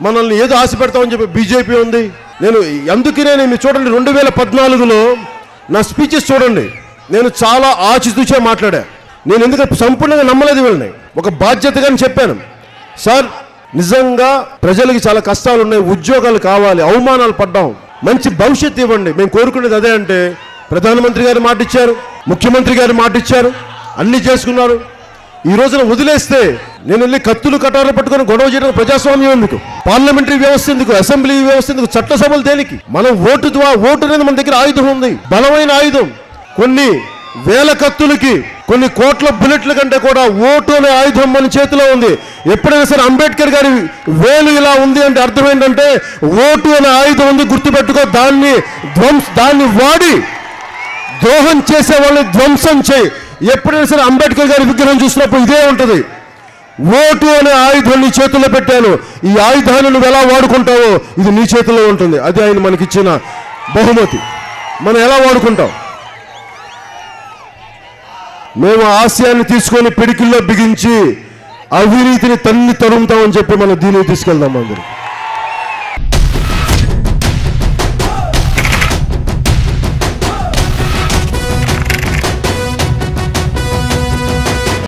మనల్ని ఏదో ఆశ పెడతామని చెప్పి బీజేపీ ఉంది. నేను అందుకనే మీరు చూడండి 2014లో నా స్పీచెస్ చూడండి, నేను చాలా ఆచితూచే మాట్లాడా. నేను ఎందుకంటే సంపూర్ణంగా నమ్మలేదు వీళ్ళని, ఒక బాధ్యతగానే చెప్పాను. సార్ నిజంగా ప్రజలకి చాలా కష్టాలు ఉన్నాయి, ఉద్యోగాలు కావాలి, అవమానాలు పడ్డాం, మంచి భవిష్యత్తు ఇవ్వండి, మేము కోరుకునేది అదే అంటే ప్రధానమంత్రి గారు మాట ఇచ్చారు, ముఖ్యమంత్రి గారు మాట ఇచ్చారు, అన్నీ చేసుకున్నారు. ఈ రోజున వదిలేస్తే నేను వెళ్ళి కత్తులు కటారులు పట్టుకొని గొడవ చేయడం ప్రజాస్వామ్యం ఎందుకు, పార్లమెంటరీ వ్యవస్థ ఎందుకు, అసెంబ్లీ వ్యవస్థ ఎందుకు, చట్టసభలు దేనికి? మనం ఓటు అనేది మన దగ్గర ఆయుధం ఉంది, బలమైన ఆయుధం. కొన్ని వేల కత్తులకి కొన్ని కోట్ల బుల్లెట్ల కంటే కూడా ఓటు అనే ఆయుధం మన చేతిలో ఉంది. ఎప్పుడైనా సరే అంబేద్కర్ గారి వేలు ఇలా ఉంది అంటే అర్థం ఏంటంటే ఓటు అనే ఆయుధం ఉంది, గుర్తుపెట్టుకో. దాన్ని వాడి ద్రోహం చేసే వాళ్ళని ధ్వంసం చేయి. ఎప్పుడైనా సరే అంబేద్కర్ గారి విగ్రహం చూసినప్పుడు ఇదే ఉంటుంది, ఓటు అనే ఆయుధం నీ చేతుల్లో పెట్టాను, ఈ ఆయుధాన్ని నువ్వు ఎలా వాడుకుంటావో ఇది నీ చేతిలో ఉంటుంది. అది ఆయన మనకిచ్చిన బహుమతి. మనం ఎలా వాడుకుంటాం? మేము ఆశయాన్ని తీసుకొని పిడికిల్లో బిగించి అవినీతిని తన్ని తరుముతామని చెప్పి మనం దీనికి తీసుకెళ్దాం అందరూ.